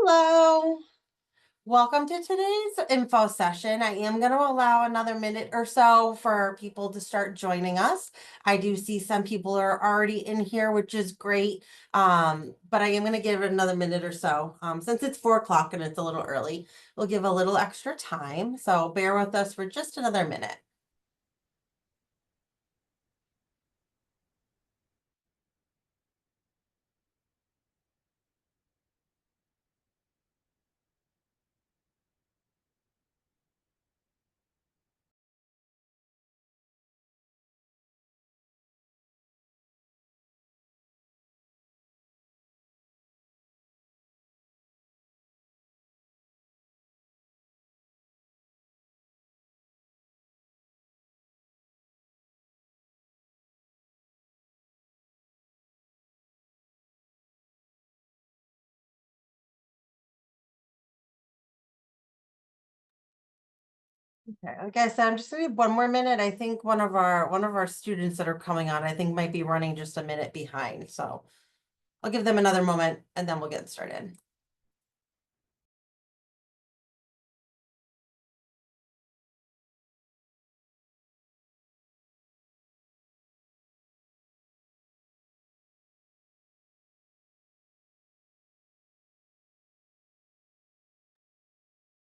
Hello. Welcome to today's info session. I am going to allow another minute or so for people to start joining us. I do see some people are already in here, which is great. But I am going to give it another minute or so. Since it's 4 o'clock and it's a little early, we'll give a little extra time. So bear with us for just another minute. Okay, like I said, I'm just gonna give one more minute. I think one of our students that are coming on, I think might be running just a minute behind. So I'll give them another moment and then we'll get started.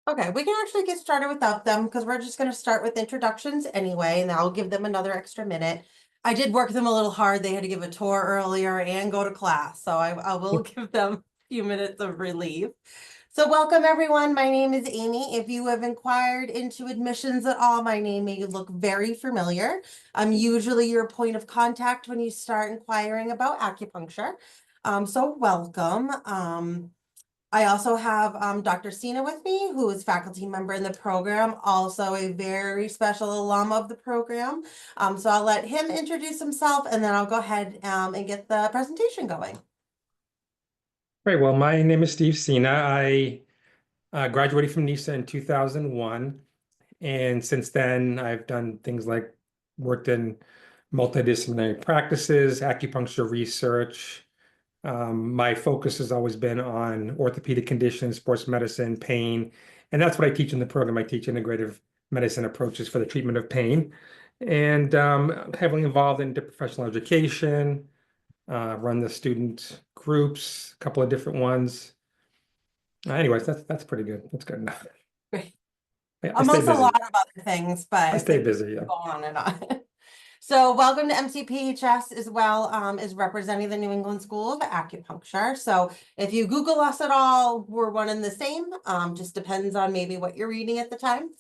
Okay, we can actually get started without them because we're just going to start with introductions anyway, and I'll give them another extra minute. I did work them a little hard. They had to give a tour earlier and go to class, so I will give them a few minutes of relief. So welcome everyone. My name is Amy. If you have inquired into admissions at all, my name may look very familiar. I'm usually your point of contact when you start inquiring about acupuncture. So welcome. I also have Dr. Sina with me, who is faculty member in the program, also a very special alum of the program. So I'll let him introduce himself and then I'll go ahead and get the presentation going. Great. Well, my name is Steve Sina. I graduated from NISA in 2001. And since then, I've done things like worked in multidisciplinary practices, acupuncture research. My focus has always been on orthopedic conditions, sports medicine, pain. And that's what I teach in the program. I teach integrative medicine approaches for the treatment of pain. And heavily involved in professional education, run the student groups, a couple of different ones. Anyways, that's pretty good. That's good enough. Great. I stay Amongst a busy. lot of other things, I but stay busy, yeah. go on and on. So welcome to MCPHS as well, is representing the New England School of Acupuncture. So if you Google us at all, we're one and the same. Just depends on maybe what you're reading at the time.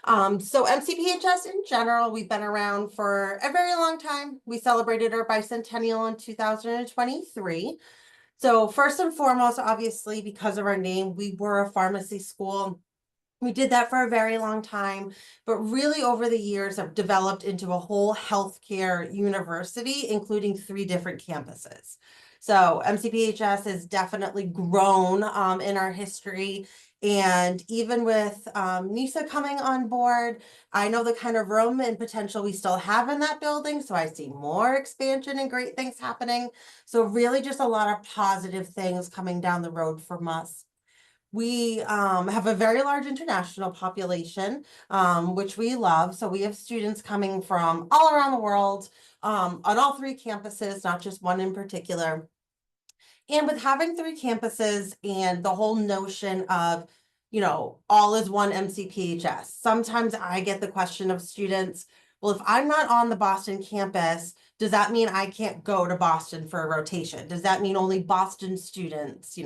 So MCPHS in general, we've been around for a very long time. We celebrated our bicentennial in 2023. So first and foremost, obviously, because of our name, we were a pharmacy school. We did that for a very long time, but really over the years have developed into a whole healthcare university, including 3 different campuses. So MCPHS has definitely grown in our history. And even with NISA coming on board, I know the kind of room and potential we still have in that building. So I see more expansion and great things happening. So really just a lot of positive things coming down the road from us. We have a very large international population, which we love. So we have students coming from all around the world on all 3 campuses, not just one in particular. And with having 3 campuses and the whole notion of, all is one MCPHS, sometimes I get the question of students, well, if I'm not on the Boston campus, does that mean I can't go to Boston for a rotation? Does that mean only Boston students,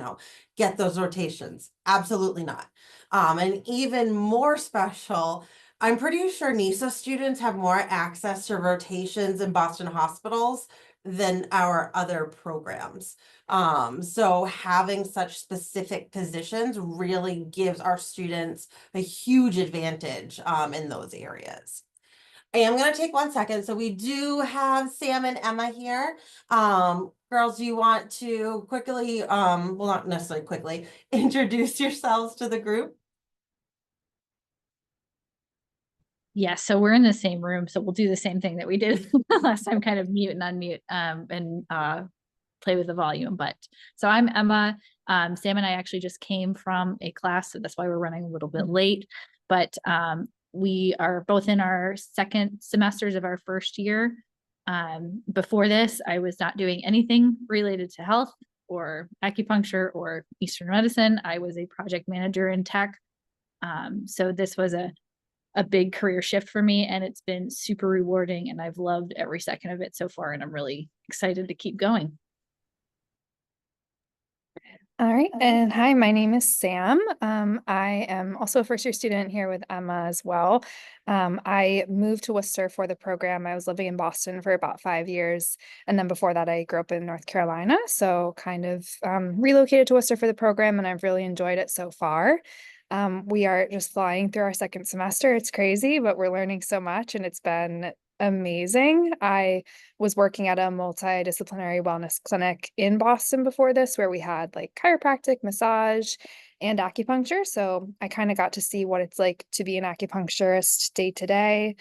get those rotations? Absolutely not. And even more special, I'm pretty sure NISA students have more access to rotations in Boston hospitals than our other programs. So having such specific positions really gives our students a huge advantage in those areas. I am going to take 1 second. So we do have Sam and Emma here. Girls, do you want to quickly, well, not necessarily quickly, introduce yourselves to the group? Yeah, so we're in the same room, so we'll do the same thing that we did last time, kind of mute and unmute and play with the volume. But so I'm Emma, Sam and I actually just came from a class, so that's why we're running a little bit late, but we are both in our second semesters of our first year. Before this, I was not doing anything related to health or acupuncture or Eastern medicine. I was a project manager in tech. So this was a big career shift for me, and it's been super rewarding, and I've loved every second of it so far, and I'm really excited to keep going. All right, and hi, my name is Sam. I am also a first-year student here with Emma as well. I moved to Worcester for the program. I was living in Boston for about 5 years, and then before that, I grew up in North Carolina, so kind of relocated to Worcester for the program, and I've really enjoyed it so far. We are just flying through our second semester. It's crazy, but we're learning so much, and it's been amazing. I was working at a multidisciplinary wellness clinic in Boston before this, where we had like chiropractic, massage, and acupuncture. So I kind of got to see what it's like to be an acupuncturist day to day,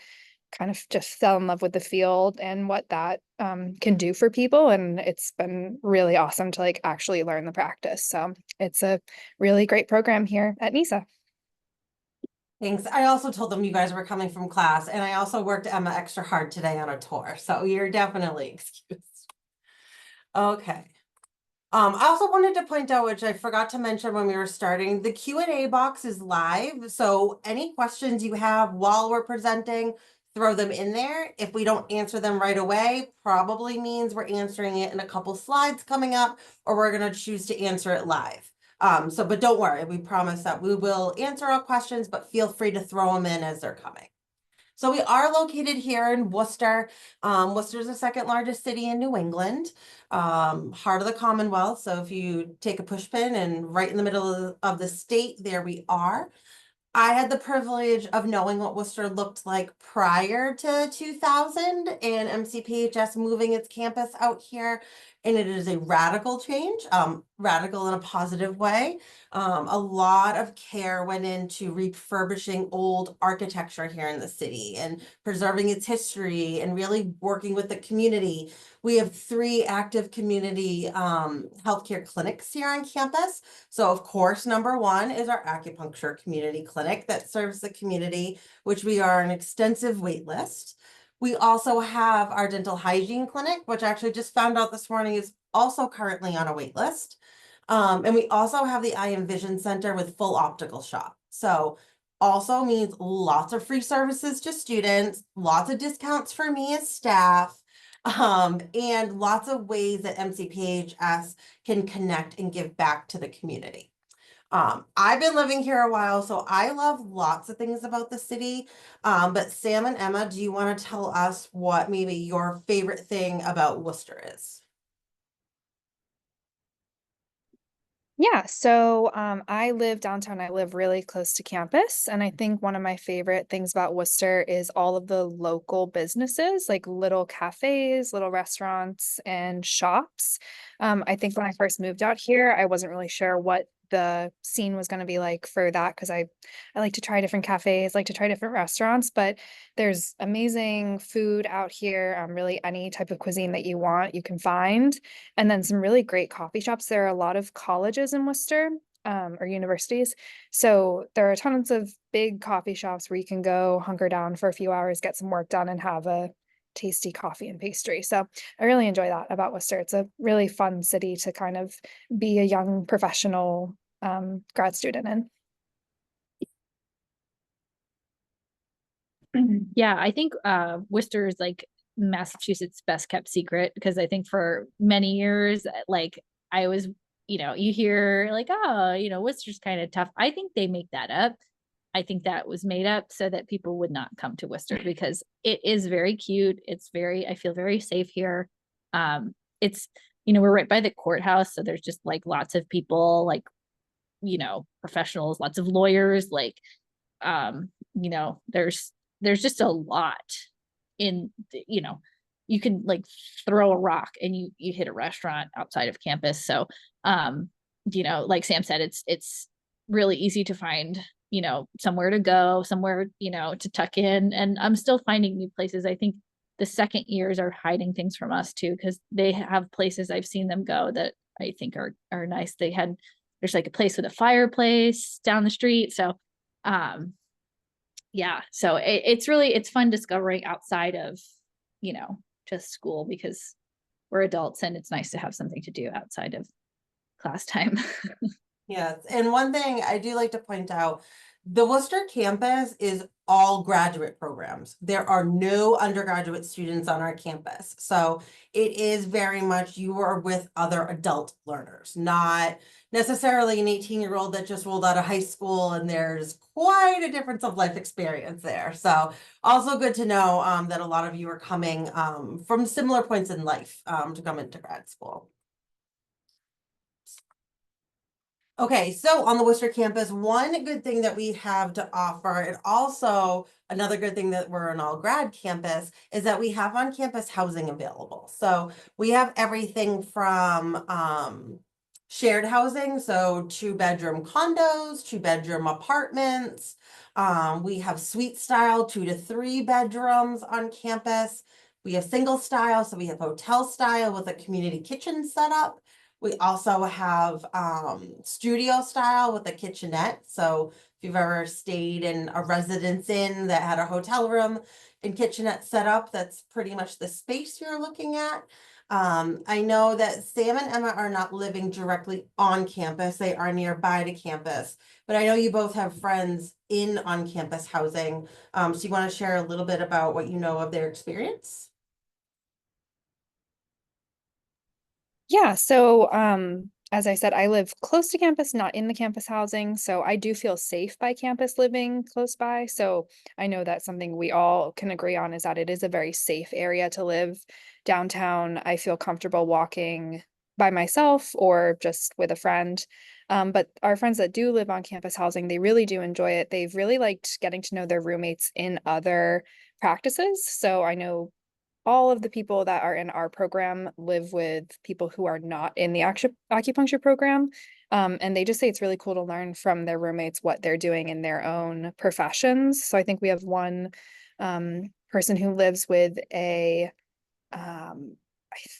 kind of just fell in love with the field and what that can do for people. And it's been really awesome to like actually learn the practice. So it's a really great program here at NISA. Thanks. I also told them you guys were coming from class, and I also worked Emma extra hard today on a tour, so you're definitely excused. Okay. I also wanted to point out, which I forgot to mention when we were starting, the Q&A box is live, so any questions you have while we're presenting, throw them in there. If we don't answer them right away, probably means we're answering it in a couple slides coming up, or we're going to choose to answer it live. But don't worry, we promise that we will answer all questions, but feel free to throw them in as they're coming. So we are located here in Worcester. Worcester is the second largest city in New England, heart of the Commonwealth. So if you take a push pin and right in the middle of the state, there we are. I had the privilege of knowing what Worcester looked like prior to 2000 and MCPHS moving its campus out here. And it is a radical change, radical in a positive way. A lot of care went into refurbishing old architecture here in the city and preserving its history and really working with the community. We have 3 active community healthcare clinics here on campus. So of course, number 1 is our acupuncture community clinic that serves the community, which we are an extensive wait list. We also have our dental hygiene clinic, which I actually just found out this morning is also currently on a wait list. And we also have the Eye and Vision Center with full optical shop. So also means lots of free services to students, lots of discounts for me as staff, and lots of ways that MCPHS can connect and give back to the community. I've been living here a while, so I love lots of things about the city. But Sam and Emma, do you want to tell us what maybe your favorite thing about Worcester is? Yeah, so I live downtown. I live really close to campus. And I think one of my favorite things about Worcester is all of the local businesses, like little cafes, little restaurants, and shops. I think when I first moved out here, I wasn't really sure what the scene was going to be like for that because I like to try different cafes, like to try different restaurants, but there's amazing food out here. Really any type of cuisine that you want, you can find. And then some really great coffee shops. There are a lot of colleges in Worcester, or universities. So there are tons of big coffee shops where you can go hunker down for a few hours, get some work done, and have a tasty coffee and pastry. So I really enjoy that about Worcester. It's a really fun city to kind of be a young professional grad student in. Yeah, I think Worcester is like Massachusetts' best kept secret, because I think for many years, like I was, you hear like, oh, Worcester's kind of tough. I think they make that up. I think that was made up so that people would not come to Worcester, because it is very cute. I feel very safe here. It's, we're right by the courthouse. So there's just like lots of people, like, professionals, lots of lawyers, like, there's just a lot in, you can like throw a rock and you hit a restaurant outside of campus. So, like Sam said, it's really easy to find, somewhere to go, somewhere, to tuck in. And I'm still finding new places. I think the second years are hiding things from us too, because they have places I've seen them go that I think are nice. There's like a place with a fireplace down the street. So yeah, so it's fun discovering outside of, just school, because we're adults and it's nice to have something to do outside of class time. Yes, and one thing I do like to point out, the Worcester campus is all graduate programs. There are no undergraduate students on our campus. So it is very much you are with other adult learners, not necessarily an 18-year-old that just rolled out of high school, and there's quite a difference of life experience there. So also good to know that a lot of you are coming from similar points in life to come into grad school. Okay, so on the Worcester campus, one good thing that we have to offer, and also another good thing that we're an all grad campus, is that we have on campus housing available. So we have everything from shared housing, so 2-bedroom condos, 2-bedroom apartments. We have suite style 2 to 3 bedrooms on campus. We have single style, so we have hotel style with a community kitchen setup. We also have studio style with a kitchenette. So if you've ever stayed in a residence inn that had a hotel room and kitchenette set up, that's pretty much the space you're looking at. I know that Sam and Emma are not living directly on campus. They are nearby to campus, but I know you both have friends in on-campus housing. So you want to share a little bit about what you know of their experience? Yeah, so as I said, I live close to campus, not in the campus housing, so I do feel safe by campus living close by. So I know that's something we all can agree on, is that it is a very safe area to live. Downtown, I feel comfortable walking by myself or just with a friend. But our friends that do live on campus housing, they really do enjoy it. They've really liked getting to know their roommates in other practices. So I know all of the people that are in our program live with people who are not in the acupuncture program. And they just say it's really cool to learn from their roommates what they're doing in their own professions. So I think we have one person who lives with I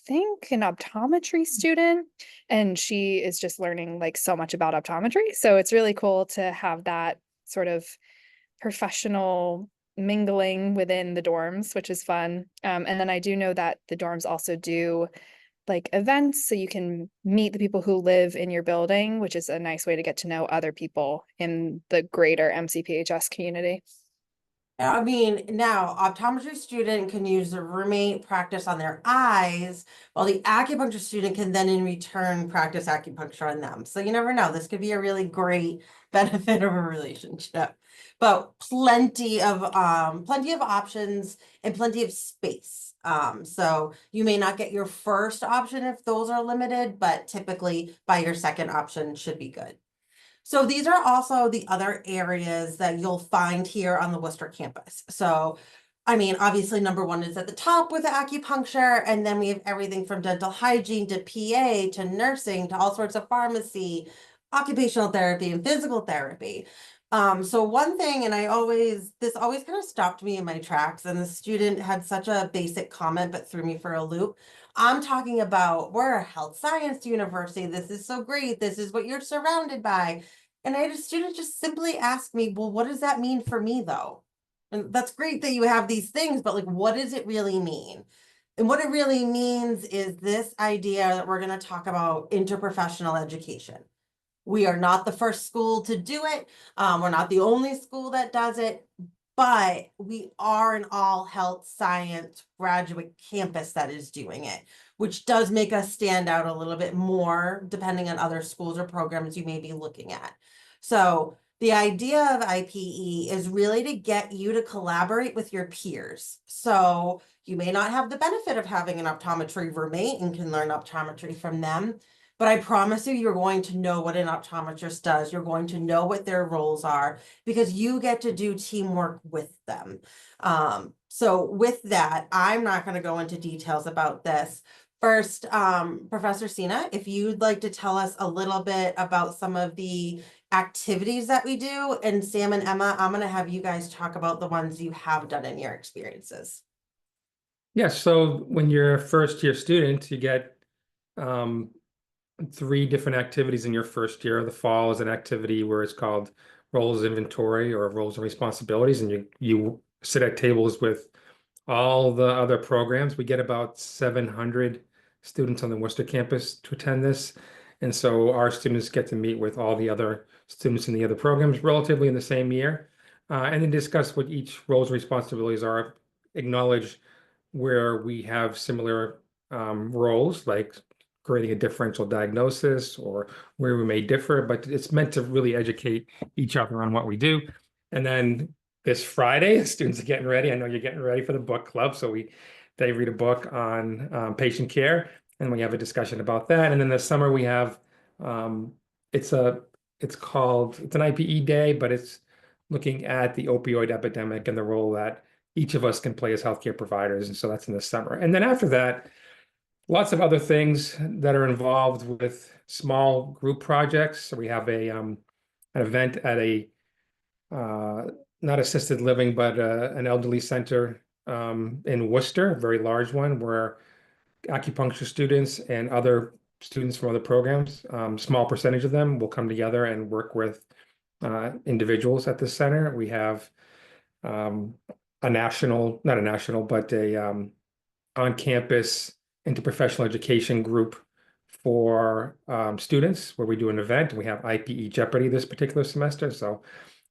think an optometry student, and she is just learning like so much about optometry. So it's really cool to have that sort of professional mingling within the dorms, which is fun. And then I do know that the dorms also do like events, so you can meet the people who live in your building, which is a nice way to get to know other people in the greater MCPHS community. I mean, now optometry student can use the roommate practice on their eyes, while the acupuncture student can then in return practice acupuncture on them. So you never know. This could be a really great benefit of a relationship. But plenty of options and plenty of space. So you may not get your first option if those are limited, but typically by your second option should be good. So these are also the other areas that you'll find here on the Worcester campus. So, I mean, obviously number one is at the top with the acupuncture, and then we have everything from dental hygiene to PA to nursing to all sorts of pharmacy, occupational therapy, and physical therapy. So one thing, and this always kind of stopped me in my tracks, and the student had such a basic comment, but threw me for a loop. I'm talking about, we're a health science university. This is so great. This is what you're surrounded by. And I had a student just simply ask me, well, what does that mean for me though? And that's great that you have these things, but like, what does it really mean? And what it really means is this idea that we're going to talk about interprofessional education. We are not the first school to do it. We're not the only school that does it, but we are an all health science graduate campus that is doing it, which does make us stand out a little bit more depending on other schools or programs you may be looking at. So the idea of IPE is really to get you to collaborate with your peers. So you may not have the benefit of having an optometry roommate and can learn optometry from them, but I promise you, you're going to know what an optometrist does. You're going to know what their roles are because you get to do teamwork with them. So with that, I'm not going to go into details about this. First, Professor Sina, if you'd like to tell us a little bit about some of the activities that we do, and Sam and Emma, I'm going to have you guys talk about the ones you have done in your experiences. Yeah, so when you're a first year student, you get 3 different activities in your first year. The fall is an activity where it's called roles inventory or roles and responsibilities, and you sit at tables with all the other programs. We get about 700 students on the Worcester campus to attend this. And so our students get to meet with all the other students in the other programs relatively in the same year, and then discuss what each roles and responsibilities are, acknowledge where we have similar roles, like creating a differential diagnosis or where we may differ, but it's meant to really educate each other on what we do. And then this Friday, students are getting ready. I know you're getting ready for the book club. So they read a book on patient care, and we have a discussion about that. And then this summer we have it's an IPE day, but it's looking at the opioid epidemic and the role that each of us can play as healthcare providers. And so that's in the summer. And then after that, lots of other things that are involved with small group projects. So we have an event at a not assisted living, but an elderly center in Worcester, a very large one, where acupuncture students and other students from other programs, small percentage of them will come together and work with individuals at the center. We have not a national, but a on-campus interprofessional education group for students where we do an event. We have IPE Jeopardy this particular semester. So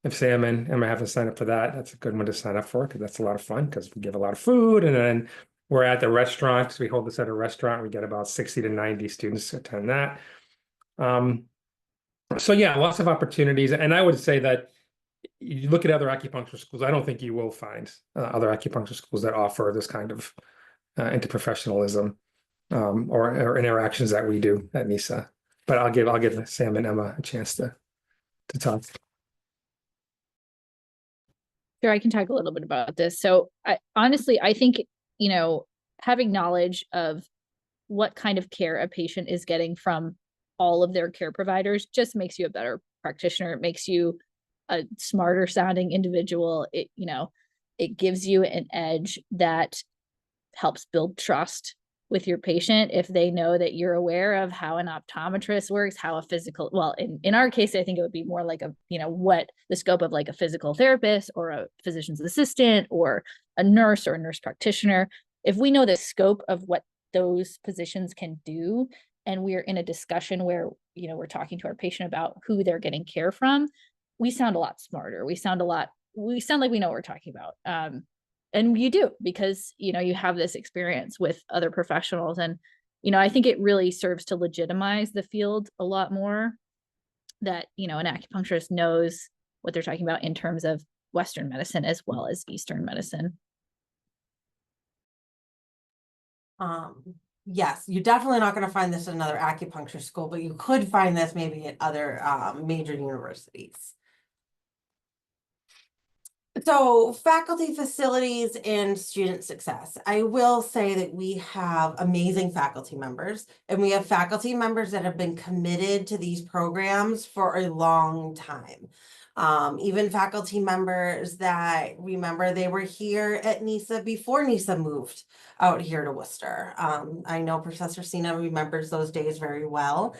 if Sam and Emma haven't signed up for that, that's a good one to sign up for because that's a lot of fun because we give a lot of food. And then we're at the restaurant because we hold this at a restaurant. We get about 60 to 90 students to attend that. So yeah, lots of opportunities. And I would say that you look at other acupuncture schools, I don't think you will find other acupuncture schools that offer this kind of interprofessionalism or interactions that we do at NISA. But I'll give Sam and Emma a chance to talk. Sure, I can talk a little bit about this. So honestly, I think, having knowledge of what kind of care a patient is getting from all of their care providers just makes you a better practitioner. It makes you a smarter sounding individual. It gives you an edge that helps build trust with your patient if they know that you're aware of how an optometrist works, how a physical, well, in our case, I think it would be more like what the scope of like a physical therapist or a physician's assistant or a nurse or a nurse practitioner. If we know the scope of what those positions can do, and we're in a discussion where, we're talking to our patient about who they're getting care from, we sound a lot smarter. We sound like we know what we're talking about. And you do, because, you have this experience with other professionals. And, I think it really serves to legitimize the field a lot more that, an acupuncturist knows what they're talking about in terms of Western medicine as well as Eastern medicine. Yes, you're definitely not going to find this at another acupuncture school, but you could find this maybe at other major universities. So faculty, facilities, and student success. I will say that we have amazing faculty members, and we have faculty members that have been committed to these programs for a long time. Even faculty members that remember they were here at NISA before NISA moved out here to Worcester. I know Professor Sina remembers those days very well.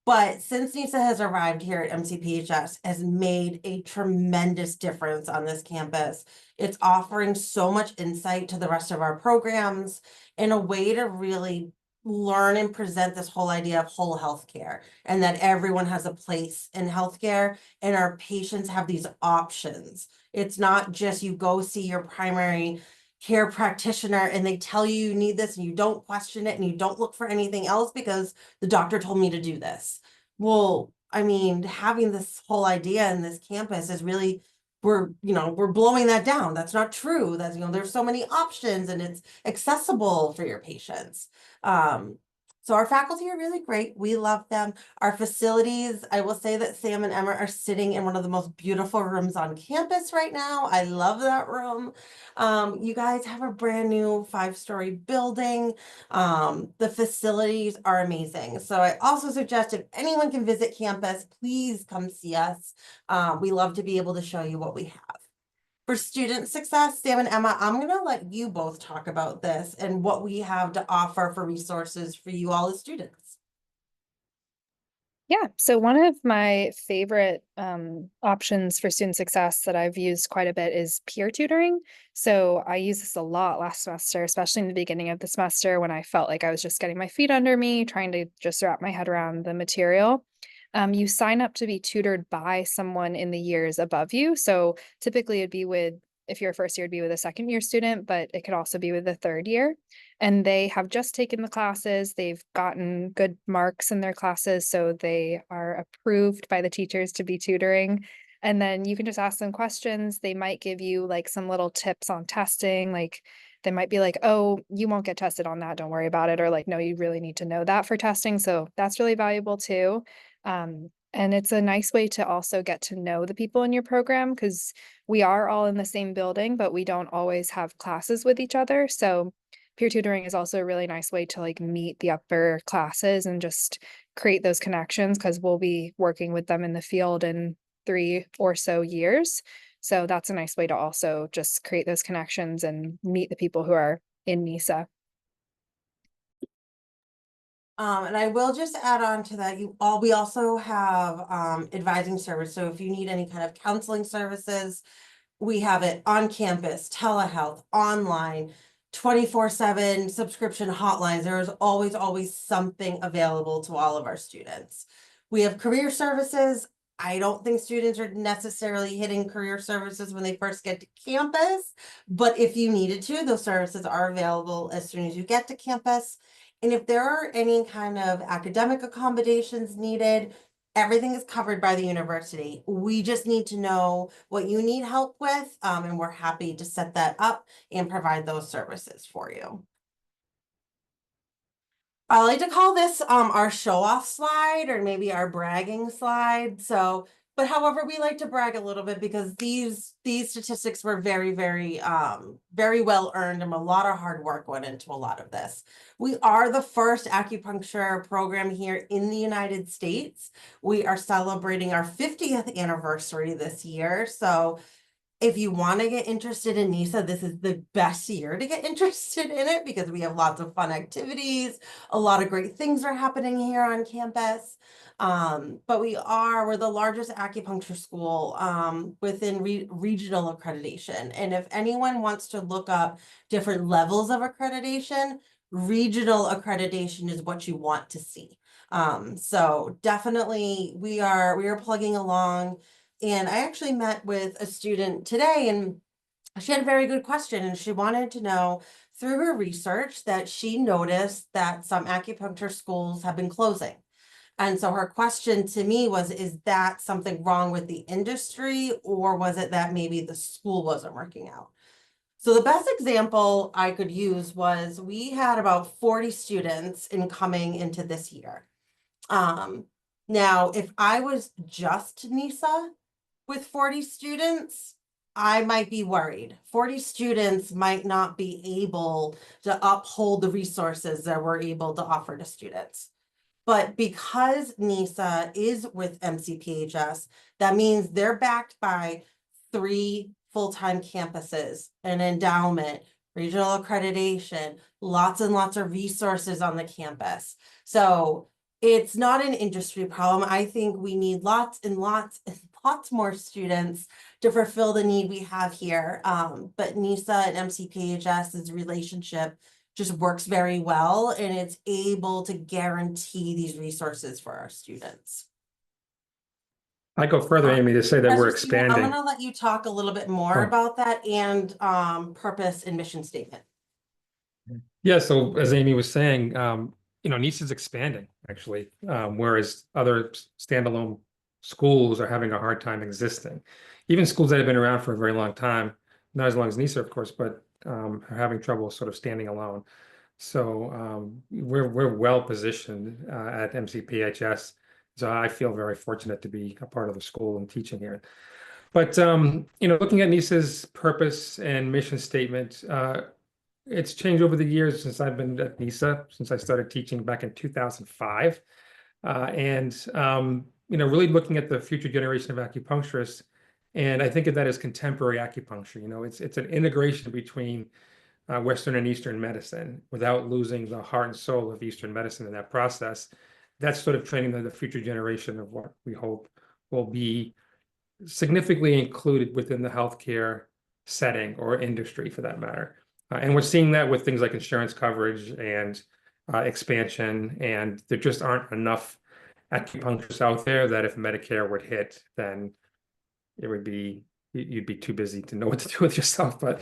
But since NISA has arrived here at MCPHS, has made a tremendous difference on this campus. It's offering so much insight to the rest of our programs in a way to really learn and present this whole idea of whole healthcare and that everyone has a place in healthcare and our patients have these options. It's not just you go see your primary care practitioner and they tell you need this and you don't question it and you don't look for anything else because the doctor told me to do this. Well, I mean, having this whole idea in this campus is really, we're blowing that down. That's not true. That's, there's so many options and it's accessible for your patients. So our faculty are really great. We love them. Our facilities, I will say that Sam and Emma are sitting in one of the most beautiful rooms on campus right now. I love that room. You guys have a brand new 5-story building. The facilities are amazing. So I also suggest if anyone can visit campus, please come see us. We love to be able to show you what we have. For student success, Sam and Emma, I'm going to let you both talk about this and what we have to offer for resources for you all as students. Yeah, so one of my favorite options for student success that I've used quite a bit is peer tutoring. So I used this a lot last semester, especially in the beginning of the semester when I felt like I was just getting my feet under me, trying to just wrap my head around the material. You sign up to be tutored by someone in the years above you. So typically it'd be with, if you're a first year, it'd be with a second year student, but it could also be with a third year. And they have just taken the classes. They've gotten good marks in their classes, so they are approved by the teachers to be tutoring. And then you can just ask them questions. They might give you like some little tips on testing. Like they might be like, oh, you won't get tested on that. Don't worry about it. Or like, no, you really need to know that for testing. So that's really valuable too. And it's a nice way to also get to know the people in your program because we are all in the same building, but we don't always have classes with each other. So peer tutoring is also a really nice way to like meet the upper classes and just create those connections because we'll be working with them in the field in 3 or so years. So that's a nice way to also just create those connections and meet the people who are in NISA. And I will just add on to that, we also have advising service. So if you need any kind of counseling services, we have it on campus, telehealth, online, 24/7 subscription hotlines. There is always something available to all of our students. We have career services. I don't think students are necessarily hitting career services when they first get to campus, but if you needed to, those services are available as soon as you get to campus. And if there are any kind of academic accommodations needed, everything is covered by the university. We just need to know what you need help with, and we're happy to set that up and provide those services for you. I like to call this our show-off slide or maybe our bragging slide. So, but however, we like to brag a little bit because these statistics were very well earned and a lot of hard work went into a lot of this. We are the first acupuncture program here in the United States. We are celebrating our 50th anniversary this year. So if you want to get interested in NISA, this is the best year to get interested in it because we have lots of fun activities. A lot of great things are happening here on campus. But we're the largest acupuncture school within regional accreditation. And if anyone wants to look up different levels of accreditation, regional accreditation is what you want to see. So definitely we are plugging along. And I actually met with a student today and she had a very good question and she wanted to know through her research that she noticed that some acupuncture schools have been closing. And so her question to me was, is that something wrong with the industry or was it that maybe the school wasn't working out? So the best example I could use was we had about 40 students coming into this year. Now, if I was just NISA, with 40 students, I might be worried. 40 students might not be able to uphold the resources that we're able to offer to students. But because NISA is with MCPHS, that means they're backed by 3 full-time campuses, an endowment, regional accreditation, lots and lots of resources on the campus. So it's not an industry problem. I think we need lots and lots and lots more students to fulfill the need we have here. But NISA and MCPHS's relationship just works very well and it's able to guarantee these resources for our students. I go further, Amy, to say that we're Professor Steven, I'm expanding. gonna let you talk a little bit more Oh. about that and purpose and mission statement. Yeah, so as Amy was saying, NISA is expanding actually, whereas other standalone schools are having a hard time existing. Even schools that have been around for a very long time, not as long as NISA, of course, but are having trouble sort of standing alone. So we're well positioned at MCPHS. So I feel very fortunate to be a part of the school and teaching here. But looking at NISA's purpose and mission statement, it's changed over the years since I've been at NISA, since I started teaching back in 2005. Really looking at the future generation of acupuncturists. And I think of that as contemporary acupuncture. It's an integration between Western and Eastern medicine without losing the heart and soul of Eastern medicine in that process. that's sort of training the future generation of what we hope will be significantly included within the healthcare setting or industry for that matter. And we're seeing that with things like insurance coverage and expansion, and there just aren't enough acupuncturists out there that if Medicare would hit, then it would be, you'd be too busy to know what to do with yourself. But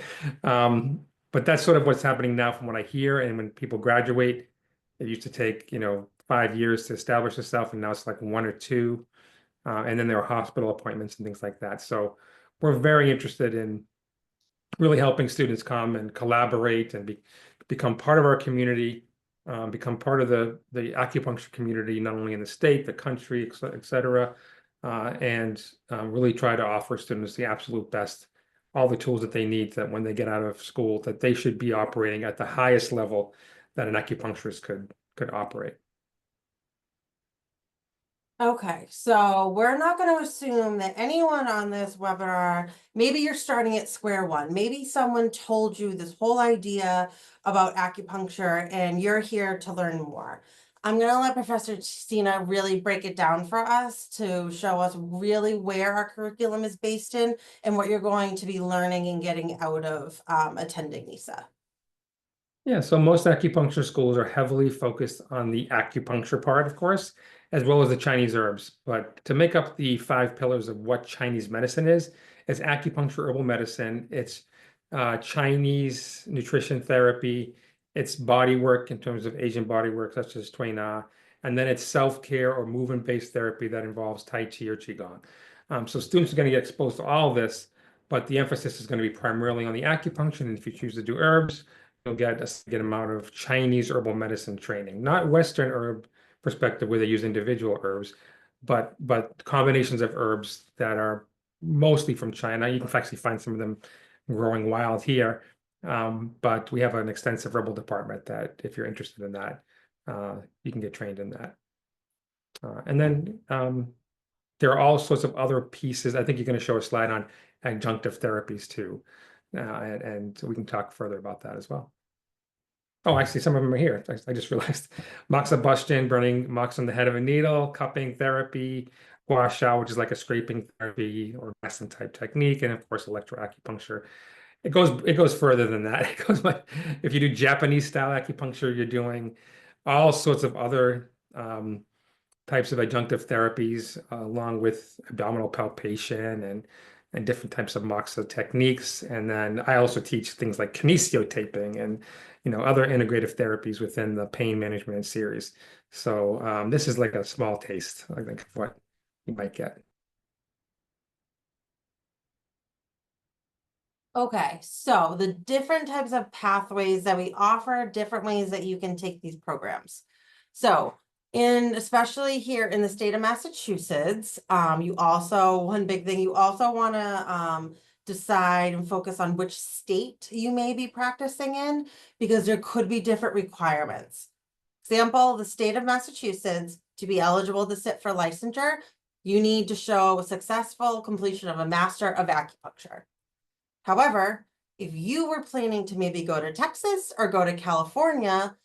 that's sort of what's happening now from what I hear. And when people graduate, it used to take, 5 years to establish yourself, and now it's like 1 or 2. And then there are hospital appointments and things like that. So we're very interested in really helping students come and collaborate and become part of our community, become part of the acupuncture community, not only in the state, the country, et cetera, and really try to offer students the absolute best, all the tools that they need, that when they get out of school, that they should be operating at the highest level that an acupuncturist could operate. Okay, so we're not going to assume that anyone on this webinar, maybe you're starting at square one. Maybe someone told you this whole idea about acupuncture and you're here to learn more. I'm going to let Professor Sina really break it down for us to show us really where our curriculum is based in and what you're going to be learning and getting out of attending NISA. Yeah, so most acupuncture schools are heavily focused on the acupuncture part, of course, as well as the Chinese herbs. But to make up the 5 pillars of what Chinese medicine is, it's acupuncture, herbal medicine, it's Chinese nutrition therapy, it's body work in terms of Asian body work, such as Tui Na, and then it's self-care or movement-based therapy that involves Tai Chi or Qigong. So students are going to get exposed to all of this, but the emphasis is going to be primarily on the acupuncture, and if you choose to do herbs, you'll get a significant amount of Chinese herbal medicine training, not Western herb perspective where they use individual herbs, but combinations of herbs that are mostly from China. You can actually find some of them growing wild here, but we have an extensive herbal department that, if you're interested in that, you can get trained in that. And then there are all sorts of other pieces. I think you're going to show a slide on adjunctive therapies too. And we can talk further about that as well. Oh, actually, some of them are here. I just realized. Moxibustion, burning mox on the head of a needle, cupping therapy, gua sha, which is like a scraping therapy or medicine type technique, and of course, electroacupuncture. It goes further than that. It goes like, if you do Japanese style acupuncture, you're doing all sorts of other types of adjunctive therapies, along with abdominal palpation and different types of moxa techniques. And then I also teach things like kinesiotaping and other integrative therapies within the pain management series. So this is like a small taste, I think, of what you might get. Okay, so the different types of pathways that we offer, different ways that you can take these programs. So especially here in the state of Massachusetts, one big thing, you also want to decide and focus on which state you may be practicing in, because there could be different requirements. Example, the state of Massachusetts, to be eligible to sit for licensure, you need to show a successful completion of a Master of Acupuncture. However, if you were planning to maybe go to Texas or go to California,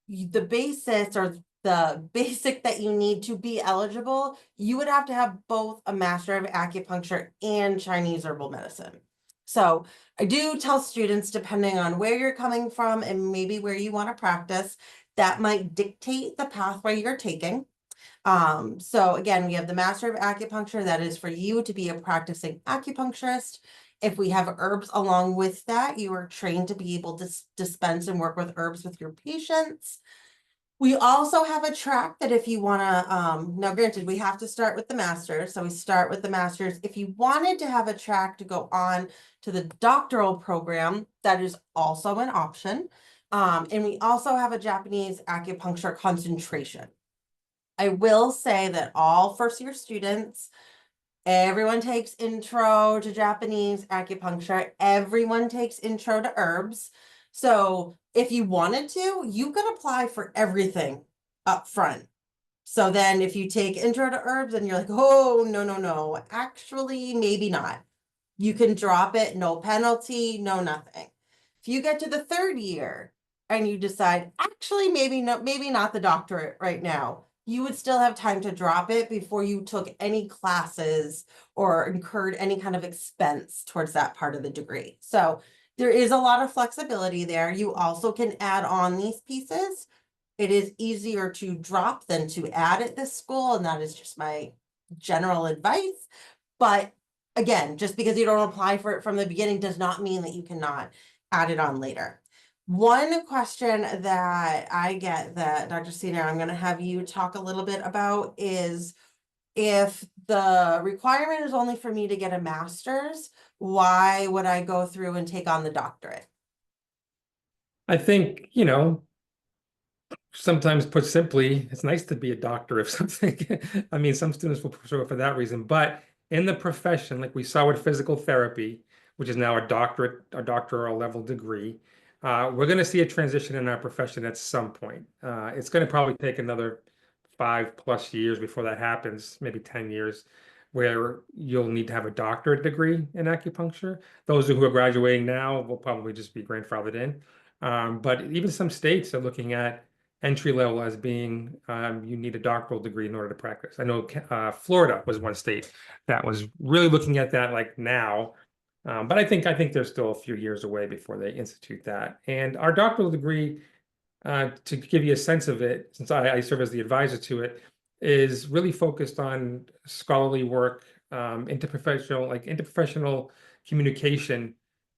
the basis or the basic that you need to be eligible, you would have to have both a Master of Acupuncture and Chinese herbal medicine. So I do tell students, depending on where you're coming from and maybe where you want to practice, that might dictate the pathway you're taking. So again, we have the Master of Acupuncture that is for you to be a practicing acupuncturist. If we have herbs along with that, you are trained to be able to dispense and work with herbs with your patients. We also have a track that if you want to, now granted, we have to start with the masters. So we start with the masters. If you wanted to have a track to go on to the doctoral program, that is also an option. And we also have a Japanese acupuncture concentration. I will say that all first-year students, everyone takes intro to Japanese acupuncture. Everyone takes intro to herbs. So if you wanted to, you could apply for everything up front. So then if you take intro to herbs and you're like, oh, no, actually, maybe not. You can drop it, no penalty, no nothing. If you get to the 3rd year and you decide, actually, maybe not the doctorate right now, you would still have time to drop it before you took any classes or incurred any kind of expense towards that part of the degree. So there is a lot of flexibility there. You also can add on these pieces. It is easier to drop than to add at this school, and that is just my general advice. But again, just because you don't apply for it from the beginning does not mean that you cannot add it on later. One question that I get that Dr. Senior, I'm going to have you talk a little bit about is, if the requirement is only for me to get a master's, why would I go through and take on the doctorate? I think, you know, sometimes put simply, it's nice to be a doctor of something. I mean, some students will pursue it for that reason, but in the profession, like we saw with physical therapy, which is now a doctorate, a doctoral level degree, we're going to see a transition in our profession at some point. It's going to probably take another 5+ years before that happens, maybe 10 years, where you'll need to have a doctorate degree in acupuncture. Those who are graduating now will probably just be grandfathered in. But even some states are looking at entry level as being you need a doctoral degree in order to practice. I know Florida was one state that was really looking at that like now, but I think they're still a few years away before they institute that. And our doctoral degree, to give you a sense of it, since I serve as the advisor to it, is really focused on scholarly work, interprofessional communication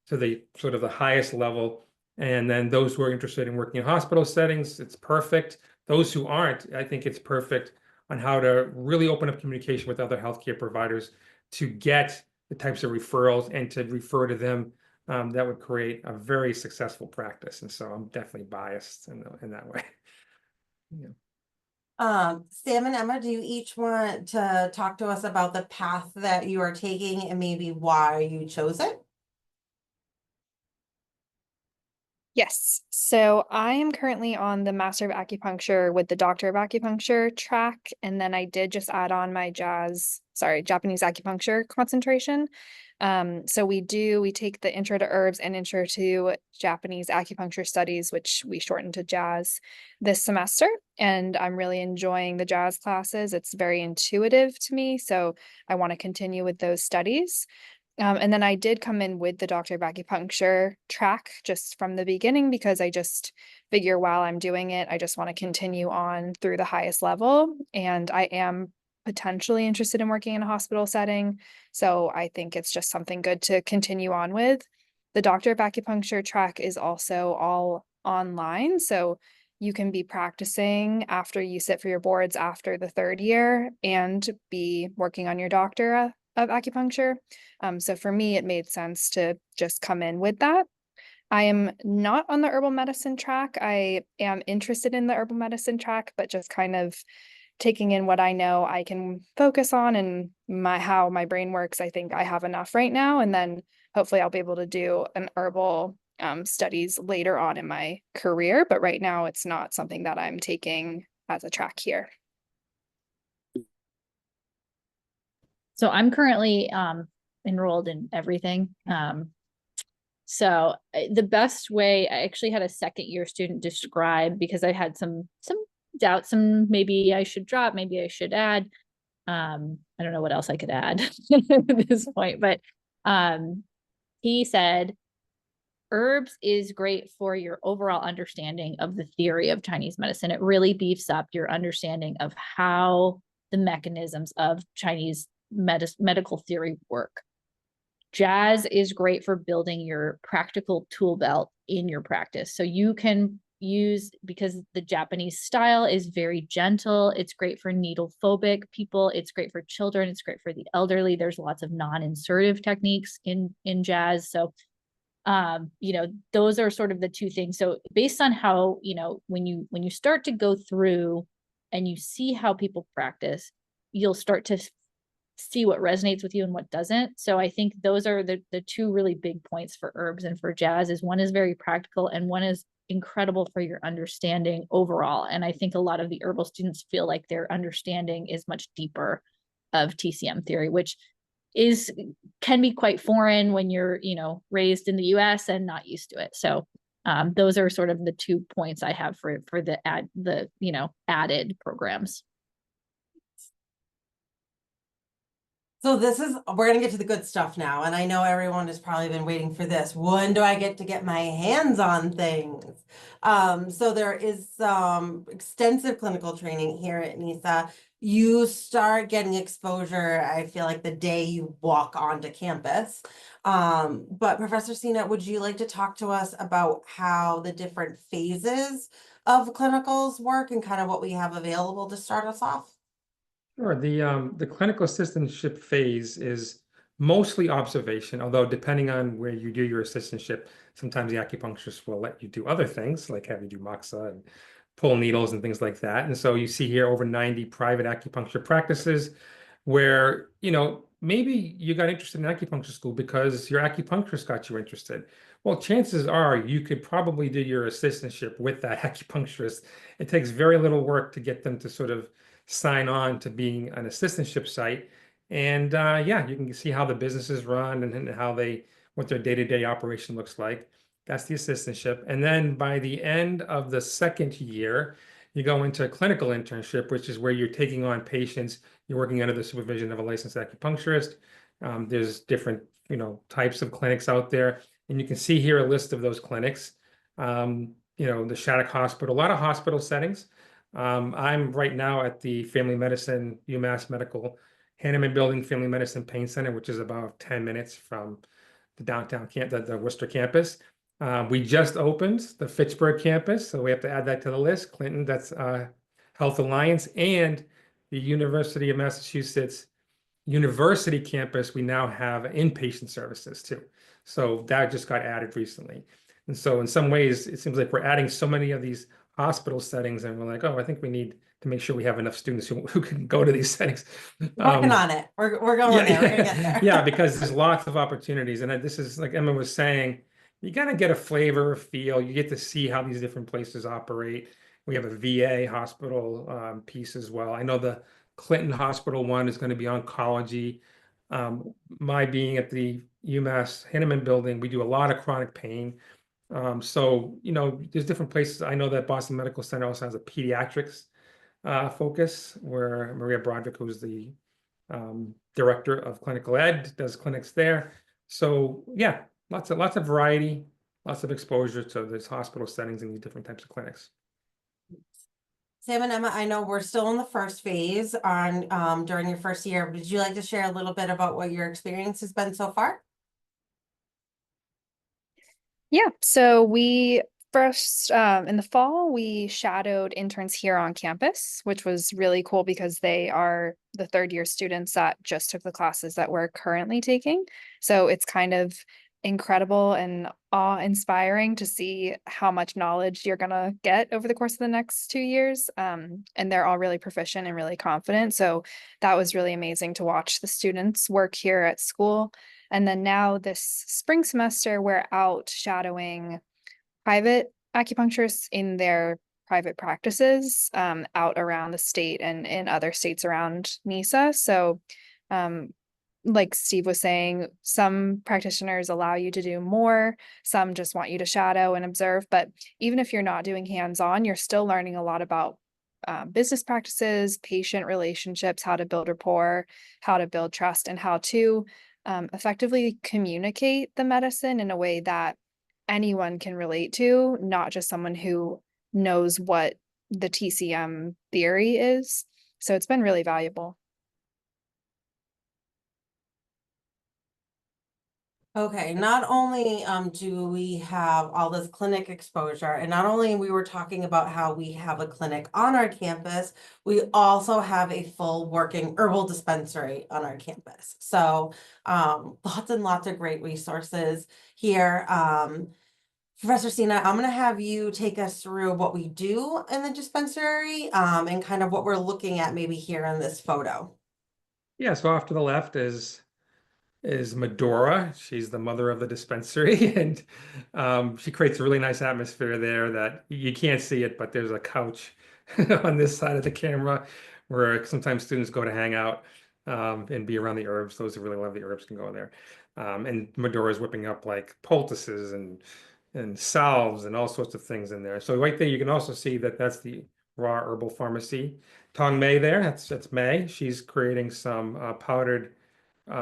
to the sort of the highest level. And then those who are interested in working in hospital settings, it's perfect. Those who aren't, I think it's perfect on how to really open up communication with other healthcare providers to get the types of referrals and to refer to them. That would create a very successful practice. And so I'm definitely biased in that way. Yeah. Sam and Emma, do you each want to talk to us about the path that you are taking and maybe why you chose it? Yes. So I am currently on the Master of Acupuncture with the Doctor of Acupuncture track. And then I did just add on my Japanese acupuncture concentration. So we take the Intro to Herbs and Intro to Japanese Acupuncture Studies, which we shortened to Jazz this semester. And I'm really enjoying the Jazz classes. It's very intuitive to me. So I want to continue with those studies. And then I did come in with the Doctor of Acupuncture track just from the beginning, because I just figure while I'm doing it, I just want to continue on through the highest level. And I am potentially interested in working in a hospital setting. So I think it's just something good to continue on with. The Doctor of Acupuncture track is also all online. So you can be practicing after you sit for your boards after the 3rd year and be working on your Doctor of Acupuncture. So for me, it made sense to just come in with that. I am not on the herbal medicine track. I am interested in the herbal medicine track, but just kind of taking in what I know I can focus on and how my brain works. I think I have enough right now. And then hopefully I'll be able to do an herbal studies later on in my career. But right now it's not something that I'm taking as a track here. So I'm currently enrolled in everything. So the best way, I actually had a 2nd year student describe, because I had some doubts, some maybe I should drop, maybe I should add. I don't know what else I could add at this point, but he said herbs is great for your overall understanding of the theory of Chinese medicine. It really beefs up your understanding of how the mechanisms of Chinese medical theory work. Jazz is great for building your practical tool belt in your practice. So you can use, because the Japanese style is very gentle. It's great for needle phobic people. It's great for children. It's great for the elderly. There's lots of non-insertive techniques in jazz. So, those are sort of the two things. So based on how, when you start to go through and you see how people practice, you'll start to see what resonates with you and what doesn't. So I think those are the 2 really big points for herbs and for jazz, is one is very practical and one is incredible for your understanding overall. And I think a lot of the herbal students feel like their understanding is much deeper of TCM theory, which can be quite foreign when you're, raised in the US and not used to it. So those are sort of the 2 points I have for the added programs. So we're gonna get to the good stuff now, and I know everyone has probably been waiting for this. When do I get to get my hands on things? So there is some extensive clinical training here at NISA. You start getting exposure, I feel like the day you walk onto campus. But Professor Sina, would you like to talk to us about how the different phases of clinicals work and kind of what we have available to start us off? Sure. The clinical assistantship phase is mostly observation, although depending on where you do your assistantship, sometimes the acupuncturist will let you do other things, like have you do moxa and pull needles and things like that. And so you see here over 90 private acupuncture practices where, maybe you got interested in acupuncture school because your acupuncturist got you interested. Well, chances are you could probably do your assistantship with that acupuncturist. It takes very little work to get them to sort of sign on to being an assistantship site. And yeah, you can see how the businesses run and how what their day-to-day operation looks like. That's the assistantship. And then by the end of the second year, you go into a clinical internship, which is where you're taking on patients. You're working under the supervision of a licensed acupuncturist. There's different, types of clinics out there. And you can see here a list of those clinics. The Shattuck Hospital, a lot of hospital settings. I'm right now at the Family Medicine UMass Medical Hanneman Building Family Medicine Pain Center, which is about 10 minutes from the downtown the Worcester campus. We just opened the Fitchburg campus, so we have to add that to the list. Clinton, that's Health Alliance, and the University of Massachusetts University campus, we now have inpatient services too. So that just got added recently. And so in some ways, it seems like we're adding so many of these hospital settings and we're like, oh, I think we need to make sure we have enough students who can go to these settings. Working on it. We're going there. We're gonna get there. Yeah, because there's lots of opportunities. And this is like Emma was saying, you got to get a flavor, a feel. You get to see how these different places operate. We have a VA hospital piece as well. I know the Clinton Hospital one is going to be oncology. My being at the UMass Hanneman building, we do a lot of chronic pain. So, there's different places. I know that Boston Medical Center also has a pediatrics focus where Maria Broderick, who's the director of clinical ed, does clinics there. So yeah, lots of variety, lots of exposure to these hospital settings and these different types of clinics. Sam and Emma, I know we're still in the first phase on during your first year. Would you like to share a little bit about what your experience has been so far? Yeah, so we first, in the fall, we shadowed interns here on campus, which was really cool because they are the third year students that just took the classes that we're currently taking. So it's kind of incredible and awe-inspiring to see how much knowledge you're gonna get over the course of the next 2 years. And they're all really proficient and really confident. So that was really amazing to watch the students work here at school. And then now this spring semester, we're out shadowing private acupuncturists in their private practices out around the state and in other states around NISA. So like Steve was saying, some practitioners allow you to do more, some just want you to shadow and observe. But even if you're not doing hands-on, you're still learning a lot about business practices, patient relationships, how to build rapport, how to build trust, and how to effectively communicate the medicine in a way that anyone can relate to, not just someone who knows what the TCM theory is. So it's been really valuable. Okay, not only do we have all this clinic exposure, and not only we were talking about how we have a clinic on our campus, we also have a full working herbal dispensary on our campus. So lots and lots of great resources here. Professor Sina, I'm going to have you take us through what we do in the dispensary and kind of what we're looking at maybe here in this photo. Yeah, so off to the left is Medora. She's the mother of the dispensary, and she creates a really nice atmosphere there that you can't see it, but there's a couch on this side of the camera where sometimes students go to hang out and be around the herbs. Those who really love the herbs can go there. And Medora is whipping up like poultices and salves and all sorts of things in there. So right there, you can also see that that's the raw herbal pharmacy. Tong Mei there, that's May. She's creating some powdered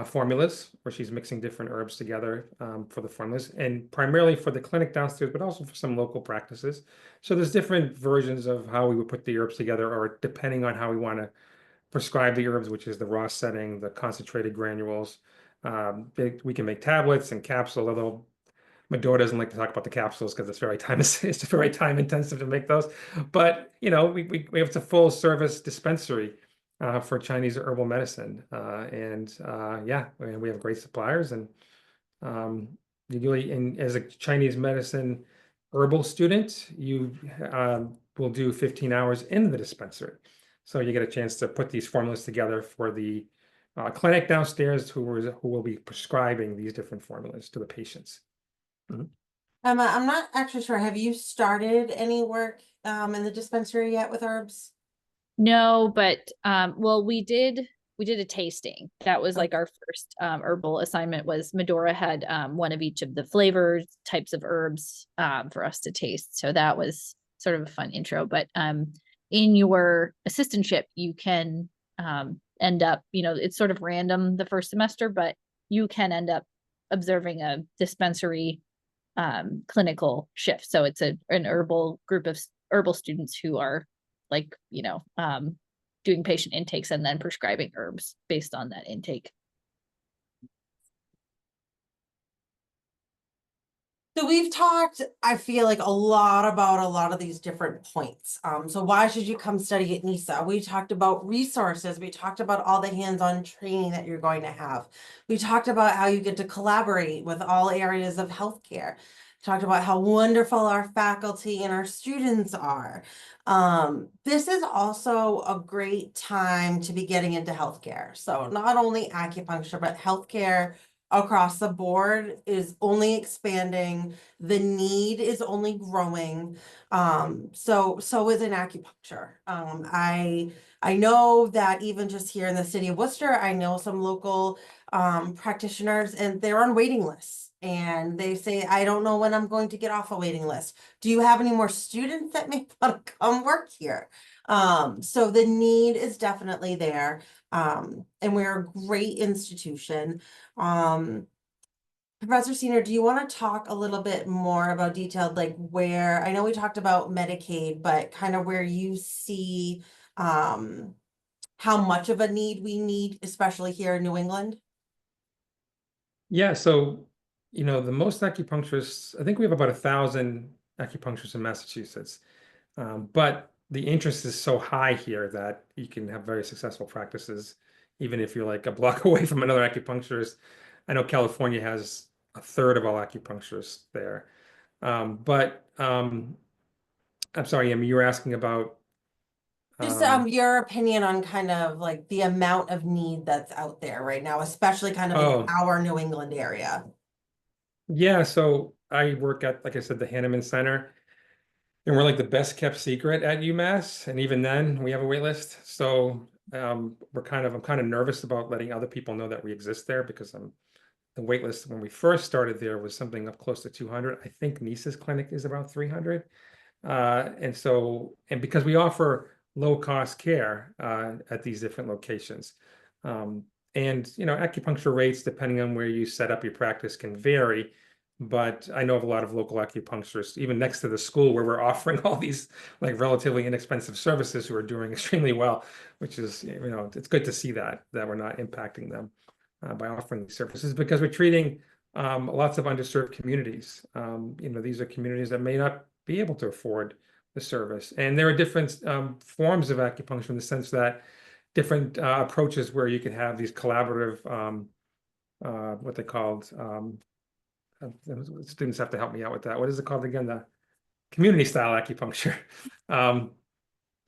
formulas where she's mixing different herbs together for the formulas, and primarily for the clinic downstairs, but also for some local practices. So there's different versions of how we would put the herbs together, or depending on how we want to prescribe the herbs, which is the raw setting, the concentrated granules. We can make tablets and capsules, although my daughter doesn't like to talk about the capsules because it's very time intensive to make those. But we have a full service dispensary for Chinese herbal medicine, yeah, we have great suppliers, and as a Chinese medicine herbal student, you will do 15 hours in the dispensary. So you get a chance to put these formulas together for the clinic downstairs who will be prescribing these different formulas to the patients. Emma, I'm not actually sure. Have you started any work in the dispensary yet with herbs? No, but well, we did a tasting. That was like our first herbal assignment. Was Medora had one of each of the flavors, types of herbs for us to taste. So that was sort of a fun intro. But in your assistantship, you can end up, it's sort of random the first semester, but you can end up observing a dispensary clinical shift. So it's an herbal group of herbal students who are like, doing patient intakes and then prescribing herbs based on that intake. So we've talked, I feel like, a lot about a lot of these different points. So why should you come study at NISA? We talked about resources. We talked about all the hands-on training that you're going to have. We talked about how you get to collaborate with all areas of healthcare. Talked about how wonderful our faculty and our students are. This is also a great time to be getting into healthcare. So not only acupuncture, but healthcare across the board is only expanding. The need is only growing. So is an acupuncture. I know that even just here in the city of Worcester, I know some local practitioners, and they're on waiting lists. And they say, I don't know when I'm going to get off a waiting list. Do you have any more students that may want to come work here? So the need is definitely there. And we're a great institution. Professor Senior, do you want to talk a little bit more about detailed, like where, I know we talked about Medicaid, but kind of where you see how much of a need we need, especially here in New England? Yeah, so the most acupuncturists, I think we have about 1,000 acupuncturists in Massachusetts, but the interest is so high here that you can have very successful practices, even if you're like a block away from another acupuncturist. I know California has a third of all acupuncturists there. I'm sorry, Amy, you were asking about Just your opinion on kind of like the amount of need that's out there right now, especially kind of in our New England area. Yeah, so I work at, like I said, the Hanneman Center, and we're like the best kept secret at UMass, and even then we have a wait list. So I'm kind of nervous about letting other people know that we exist there, because the wait list when we first started there was something up close to 200. I think NISA's clinic is about 300. And because we offer low cost care at these different locations. And acupuncture rates, depending on where you set up your practice, can vary. But I know of a lot of local acupuncturists, even next to the school where we're offering all these like relatively inexpensive services, who are doing extremely well, which is, it's good to see that we're not impacting them by offering these services, because we're treating lots of underserved communities. These are communities that may not be able to afford the service. And there are different forms of acupuncture, in the sense that different approaches where you can have these collaborative, what they called, students have to help me out with that. What is it called again? The community style acupuncture,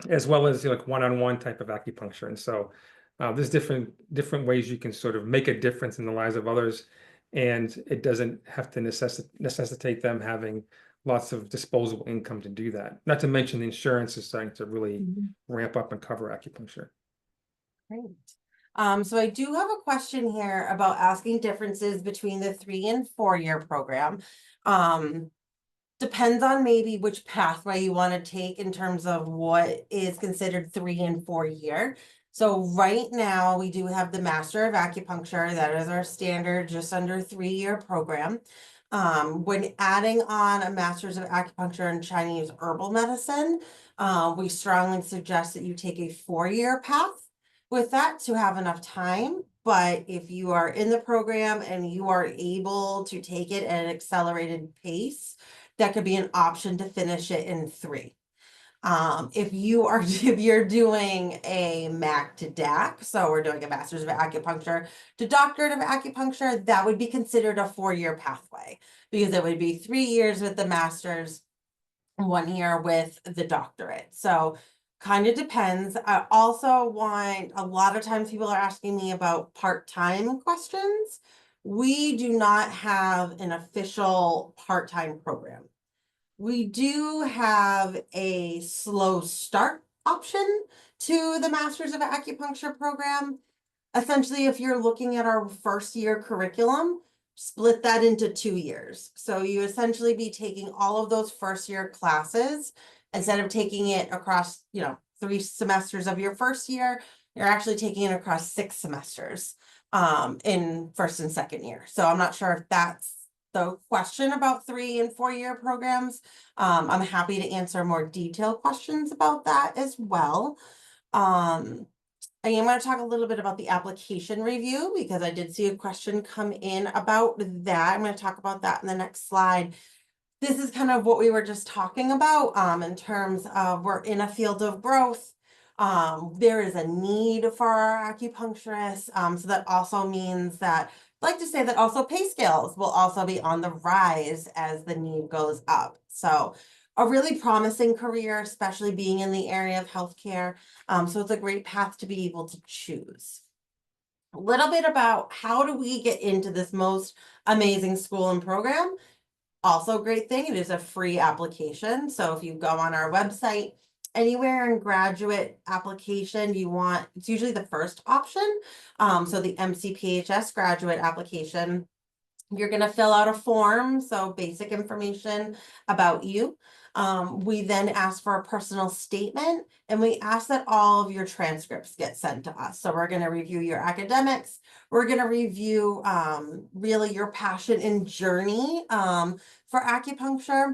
as well as like one-on-one type of acupuncture. And so there's different ways you can sort of make a difference in the lives of others, and it doesn't have to necessitate them having lots of disposable income to do that. Not to mention the insurance is starting to really ramp up and cover acupuncture. Great. So I do have a question here about asking differences between the 3 and 4 year program. Depends on maybe which pathway you want to take in terms of what is considered 3 and 4 year. So right now, we do have the Master of Acupuncture. That is our standard, just under 3-year program. When adding on a Master's of Acupuncture and Chinese Herbal Medicine, we strongly suggest that you take a 4-year path with that to have enough time. But if you are in the program and you are able to take it at an accelerated pace, that could be an option to finish it in 3. If you're doing a MAC to DAC, so we're doing a Master's of Acupuncture to Doctorate of Acupuncture, that would be considered a 4-year pathway because it would be 3 years with the Master's, 1 year with the doctorate. So kind of depends. I also want, a lot of times people are asking me about part-time questions. We do not have an official part-time program. We do have a slow start option to the Masters of Acupuncture program. Essentially, if you're looking at our 1st-year curriculum, split that into 2 years. So you essentially be taking all of those 1st-year classes instead of taking it across, 3 semesters of your 1st year, you're actually taking it across 6 semesters in 1st and 2nd year. So I'm not sure if that's the question about 3 and 4-year programs. I'm happy to answer more detailed questions about that as well. I am going to talk a little bit about the application review because I did see a question come in about that. I'm going to talk about that in the next slide. This is kind of what we were just talking about in terms of we're in a field of growth. There is a need for our acupuncturists. So that also means that I'd like to say that also pay scales will also be on the rise as the need goes up. So a really promising career, especially being in the area of healthcare. So it's a great path to be able to choose. A little bit about how do we get into this most amazing school and program. Also a great thing, it is a free application. So if you go on our website, anywhere in graduate application you want, it's usually the first option. So the MCPHS graduate application, you're going to fill out a form, so basic information about you. We then ask for a personal statement, and we ask that all of your transcripts get sent to us. So we're going to review your academics. We're going to review really your passion and journey for acupuncture.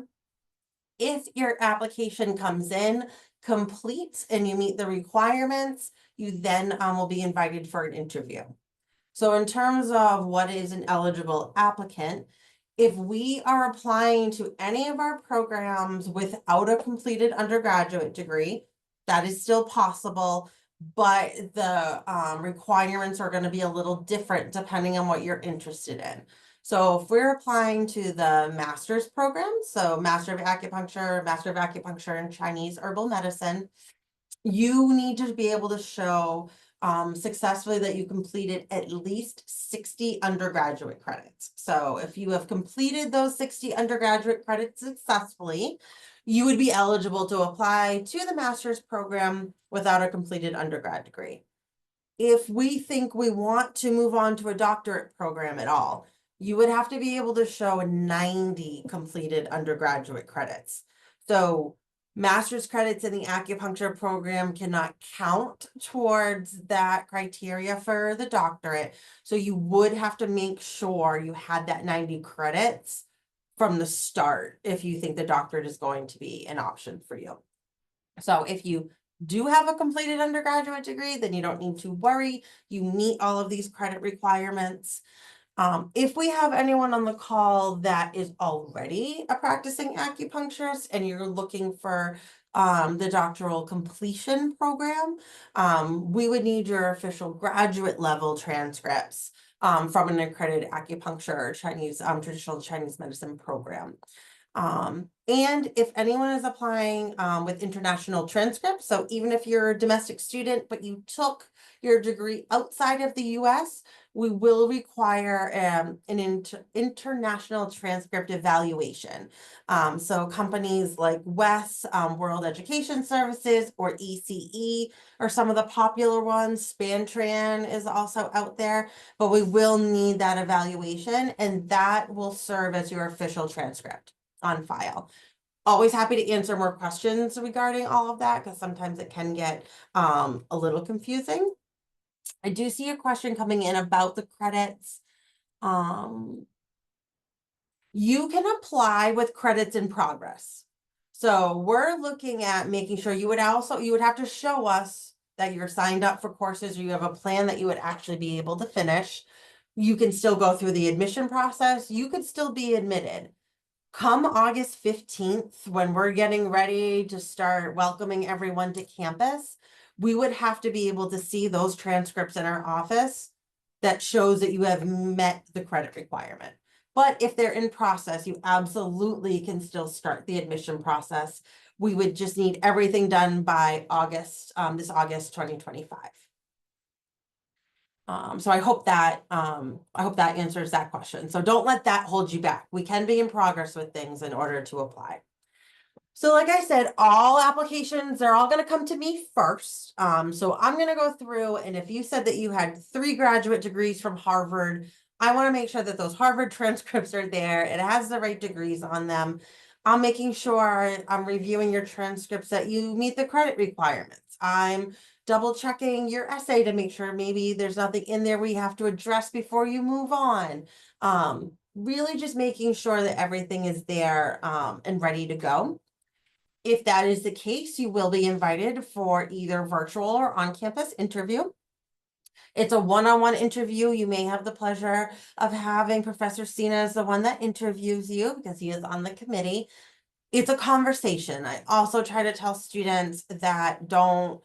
If your application comes in complete and you meet the requirements, you then will be invited for an interview. So in terms of what is an eligible applicant, if we are applying to any of our programs without a completed undergraduate degree, that is still possible, but the requirements are going to be a little different depending on what you're interested in. So if we're applying to the master's program, so Master of Acupuncture in Chinese Herbal Medicine, you need to be able to show successfully that you completed at least 60 undergraduate credits. So if you have completed those 60 undergraduate credits successfully, you would be eligible to apply to the master's program without a completed undergrad degree. If we think we want to move on to a doctorate program at all, you would have to be able to show 90 completed undergraduate credits. So master's credits in the acupuncture program cannot count towards that criteria for the doctorate. So you would have to make sure you had that 90 credits from the start if you think the doctorate is going to be an option for you. So if you do have a completed undergraduate degree, then you don't need to worry. You meet all of these credit requirements. If we have anyone on the call that is already a practicing acupuncturist and you're looking for the doctoral completion program, we would need your official graduate level transcripts from an accredited acupuncture or Chinese traditional Chinese medicine program. And if anyone is applying with international transcripts, so even if you're a domestic student, but you took your degree outside of the US, we will require an international transcript evaluation. So companies like WES, World Education Services, or ECE are some of the popular ones. Spantran is also out there, but we will need that evaluation, and that will serve as your official transcript on file. Always happy to answer more questions regarding all of that, because sometimes it can get a little confusing. I do see a question coming in about the credits. You can apply with credits in progress. So we're looking at making sure you would have to show us that you're signed up for courses, or you have a plan that you would actually be able to finish. You can still go through the admission process. You could still be admitted. Come August 15th, when we're getting ready to start welcoming everyone to campus, we would have to be able to see those transcripts in our office that shows that you have met the credit requirement. But if they're in process, you absolutely can still start the admission process. We would just need everything done by August, this August 2025. So I hope that answers that question. So don't let that hold you back. We can be in progress with things in order to apply. So like I said, all applications, they're all going to come to me first. So I'm going to go through, and if you said that you had 3 graduate degrees from Harvard, I want to make sure that those Harvard transcripts are there. It has the right degrees on them. I'm making sure I'm reviewing your transcripts that you meet the credit requirements. I'm double checking your essay to make sure maybe there's nothing in there we have to address before you move on. Really just making sure that everything is there and ready to go. If that is the case, you will be invited for either virtual or on-campus interview. It's a one-on-one interview. You may have the pleasure of having Professor Sina as the one that interviews you, because he is on the committee. It's a conversation. I also try to tell students that don't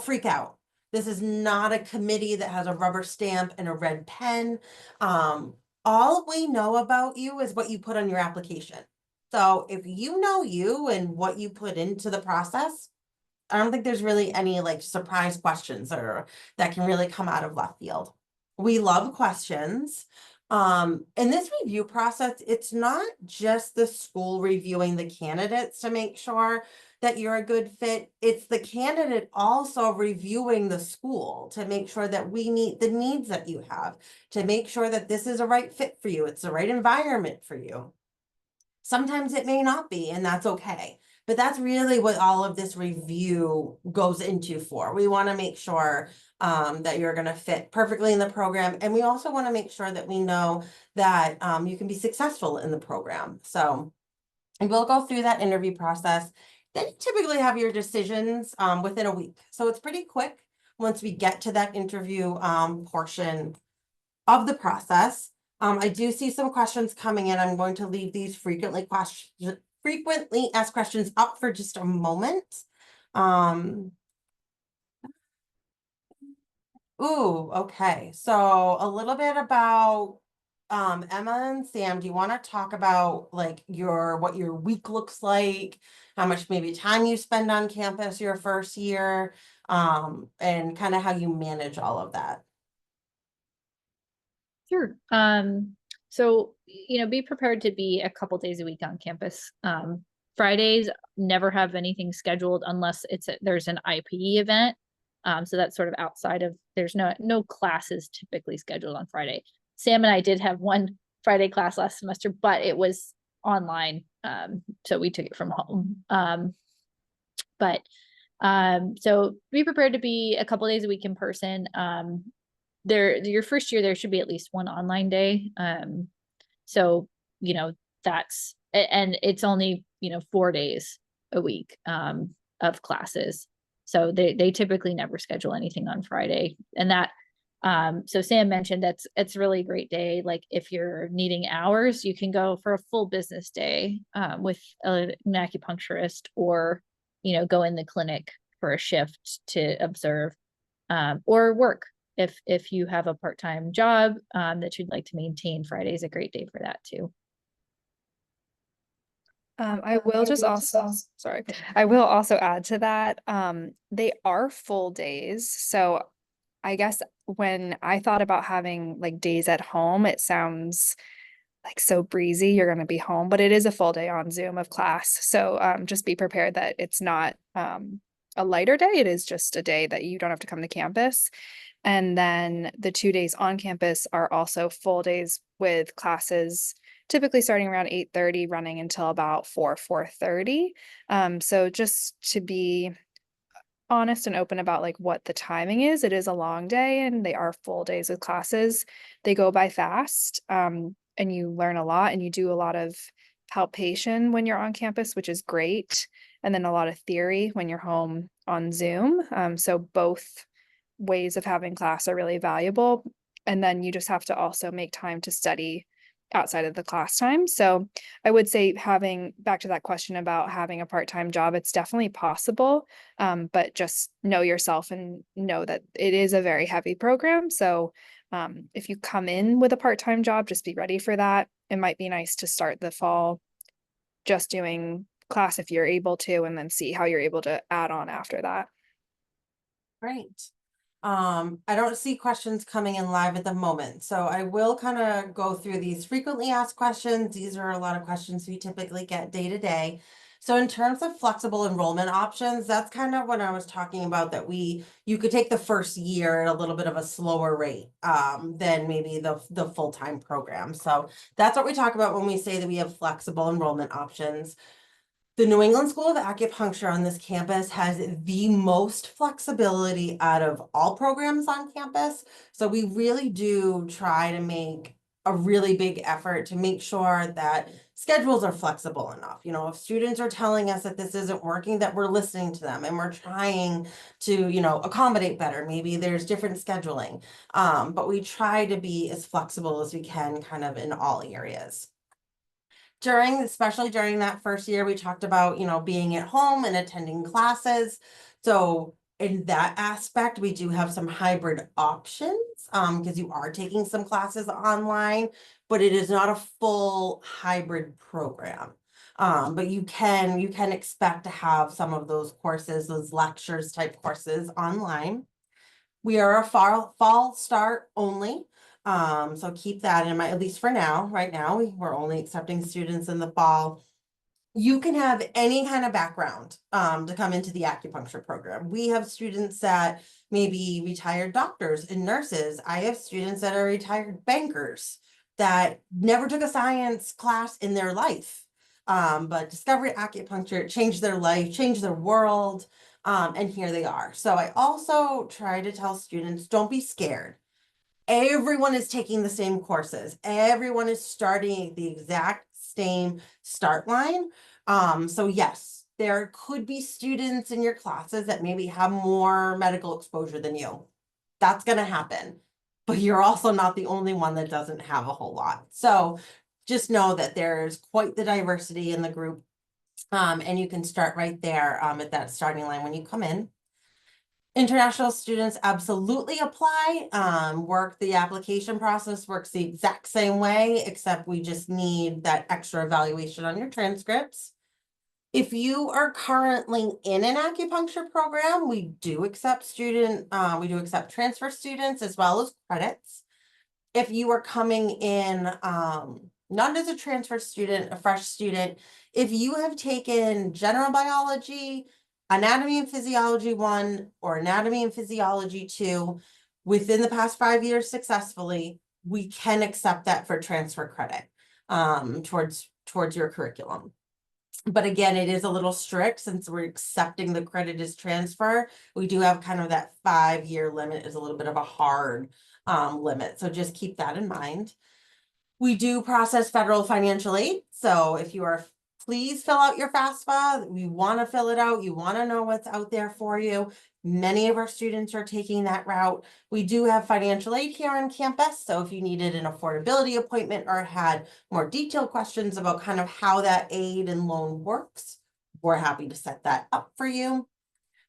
freak out. This is not a committee that has a rubber stamp and a red pen. All we know about you is what you put on your application. So if you know you and what you put into the process, I don't think there's really any like surprise questions or that can really come out of left field. We love questions. In this review process, it's not just the school reviewing the candidates to make sure that you're a good fit. It's the candidate also reviewing the school to make sure that we meet the needs that you have, to make sure that this is a right fit for you. It's the right environment for you. Sometimes it may not be, and that's okay. But that's really what all of this review goes into for. We want to make sure that you're going to fit perfectly in the program. And we also want to make sure that we know that you can be successful in the program. So we'll go through that interview process. Then you typically have your decisions within a week. So it's pretty quick once we get to that interview portion of the process. I do see some questions coming in. I'm going to leave these frequently asked questions up for just a moment. Okay. So a little bit about Emma and Sam. Do you want to talk about like what your week looks like, how much maybe time you spend on campus your first year, and kind of how you manage all of that? Sure. So, be prepared to be a couple days a week on campus. Fridays never have anything scheduled unless there's an IPE event. So that's sort of outside of, there's no classes typically scheduled on Friday. Sam and I did have one Friday class last semester, but it was online. So we took it from home. So be prepared to be a couple days a week in person. Your first year, there should be at least one online day. So, that's, and it's only, 4 days a week, of classes. So they typically never schedule anything on Friday. And that, so Sam mentioned it's really a great day. Like if you're needing hours, you can go for a full business day, with an acupuncturist, or, go in the clinic for a shift to observe, or work. If you have a part-time job that you'd like to maintain, Friday is a great day for that too. I will also add to that. They are full days. So I guess when I thought about having like days at home, it sounds like so breezy. You're going to be home, but it is a full day on Zoom of class. So just be prepared that it's not a lighter day. It is just a day that you don't have to come to campus. And then the 2 days on campus are also full days with classes typically starting around 8:30, running until about 4:30. So just to be honest and open about like what the timing is, it is a long day and they are full days with classes. They go by fast, and you learn a lot and you do a lot of palpation when you're on campus, which is great. And then a lot of theory when you're home on Zoom. So both ways of having class are really valuable. And then you just have to also make time to study outside of the class time. So I would say, having back to that question about having a part-time job, it's definitely possible. But just know yourself and know that it is a very heavy program. So if you come in with a part-time job, just be ready for that. It might be nice to start the fall just doing class if you're able to, and then see how you're able to add on after that. Great. I don't see questions coming in live at the moment, so I will kind of go through these frequently asked questions. These are a lot of questions we typically get day to day. So in terms of flexible enrollment options, that's kind of what I was talking about, that you could take the first year at a little bit of a slower rate than maybe the full-time program. So that's what we talk about when we say that we have flexible enrollment options. The New England School of Acupuncture on this campus has the most flexibility out of all programs on campus. So we really do try to make a really big effort to make sure that schedules are flexible enough. You know, if students are telling us that this isn't working, that we're listening to them and we're trying to, accommodate better. Maybe there's different scheduling, but we try to be as flexible as we can kind of in all areas. Especially during that first year, we talked about, being at home and attending classes. So in that aspect, we do have some hybrid options, because you are taking some classes online, but it is not a full hybrid program. But you can expect to have some of those courses, those lectures type courses online. We are a fall start only. So keep that in mind, at least for now. Right now, we're only accepting students in the fall. You can have any kind of background to come into the acupuncture program. We have students that may be retired doctors and nurses. I have students that are retired bankers that never took a science class in their life, but discovered acupuncture, changed their life, changed their world, and here they are. So I also try to tell students, don't be scared. Everyone is taking the same courses. Everyone is starting at the exact same start line. So yes, there could be students in your classes that maybe have more medical exposure than you. That's going to happen, but you're also not the only one that doesn't have a whole lot. So just know that there's quite the diversity in the group. And you can start right there at that starting line when you come in. International students absolutely apply. The application process works the exact same way, except we just need that extra evaluation on your transcripts. If you are currently in an acupuncture program, we do accept transfer students as well as credits. If you are coming in, not as a transfer student, a fresh student, if you have taken general biology, anatomy and physiology 1 or anatomy and physiology 2 within the past 5 years successfully, we can accept that for transfer credit towards your curriculum. But again, it is a little strict since we're accepting the credit as transfer. We do have kind of that 5-year limit is a little bit of a hard limit. So just keep that in mind. We do process federal financial aid. So if you are, please fill out your FAFSA. We want to fill it out. You want to know what's out there for you. Many of our students are taking that route. We do have financial aid here on campus. So if you needed an affordability appointment or had more detailed questions about kind of how that aid and loan works, we're happy to set that up for you.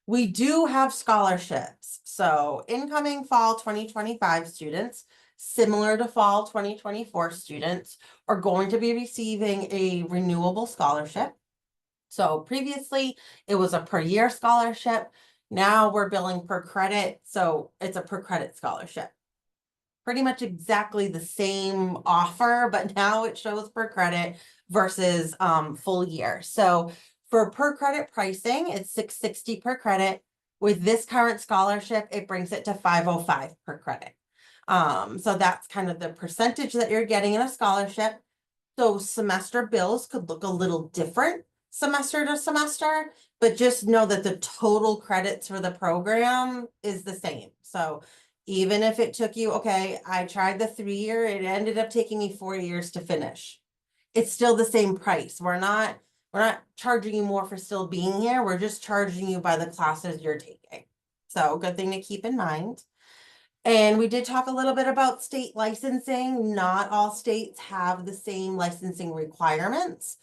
We do have scholarships. So incoming fall 2025 students, similar to fall 2024 students, are going to be receiving a renewable scholarship. So previously it was a per year scholarship. Now we're billing per credit. So it's a per credit scholarship. Pretty much exactly the same offer, but now it shows per credit versus full year. So for per credit pricing, it's $660 per credit. With this current scholarship, it brings it to $505 per credit. So that's kind of the percentage that you're getting in a scholarship. So semester bills could look a little different semester to semester, but just know that the total credits for the program is the same. So even if it took you, okay, I tried the 3-year, it ended up taking me 4 years to finish. It's still the same price. We're not charging you more for still being here. We're just charging you by the classes you're taking. So good thing to keep in mind. And we did talk a little bit about state licensing. Not all states have the same licensing requirements.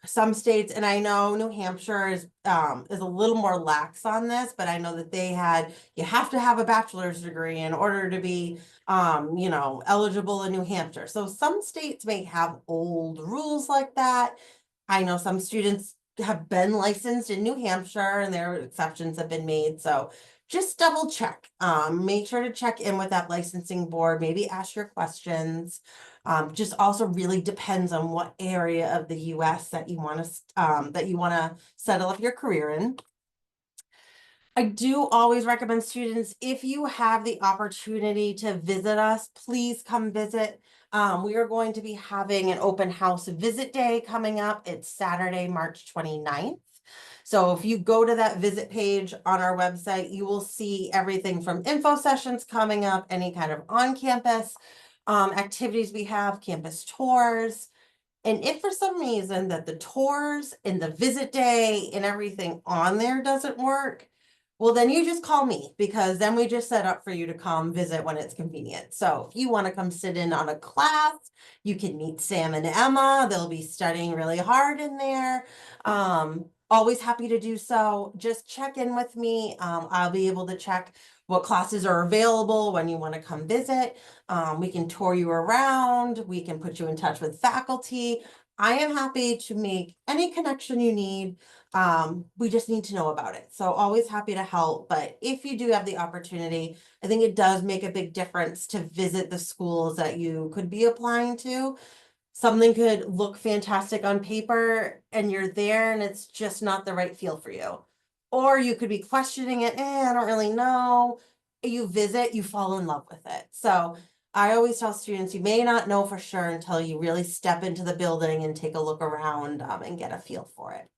Some states, and I know New Hampshire is a little more lax on this, but I know that you have to have a bachelor's degree in order to be eligible in New Hampshire. So some states may have old rules like that. I know some students have been licensed in New Hampshire and their exceptions have been made. So just double check. Make sure to check in with that licensing board, maybe ask your questions. Just also really depends on what area of the US that you want to settle up your career in. I do always recommend students, if you have the opportunity to visit us, please come visit. We are going to be having an open house visit day coming up. It's Saturday, March 29th. So if you go to that visit page on our website, you will see everything from info sessions coming up, any kind of on-campus activities we have, campus tours. And if for some reason that the tours and the visit day and everything on there doesn't work, well, then you just call me, because then we just set up for you to come visit when it's convenient. So if you want to come sit in on a class, you can meet Sam and Emma. They'll be studying really hard in there. Always happy to do so. Just check in with me. I'll be able to check what classes are available when you want to come visit. We can tour you around. We can put you in touch with faculty. I am happy to make any connection you need. We just need to know about it. So always happy to help. But if you do have the opportunity, I think it does make a big difference to visit the schools that you could be applying to. Something could look fantastic on paper and you're there and it's just not the right feel for you. Or you could be questioning it, I don't really know. You visit, you fall in love with it. So I always tell students, you may not know for sure until you really step into the building and take a look around and get a feel for it.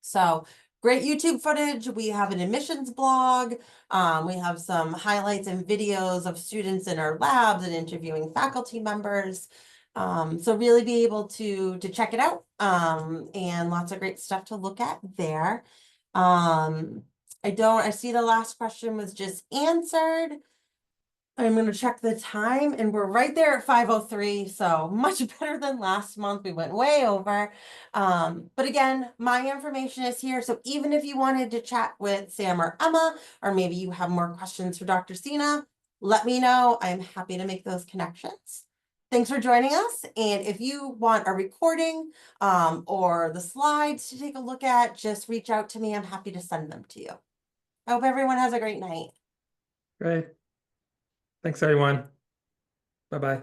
So great YouTube footage. We have an admissions blog. We have some highlights and videos of students in our labs and interviewing faculty members. So really be able to check it out. And lots of great stuff to look at there. I see the last question was just answered. I'm going to check the time and we're right there at 5:03. So much better than last month. We went way over. But again, my information is here. So even if you wanted to chat with Sam or Emma, or maybe you have more questions for Dr. Sina, let me know. I'm happy to make those connections. Thanks for joining us. And if you want a recording or the slides to take a look at, just reach out to me. I'm happy to send them to you. I hope everyone has a great night. Great. Thanks, everyone. Bye-bye.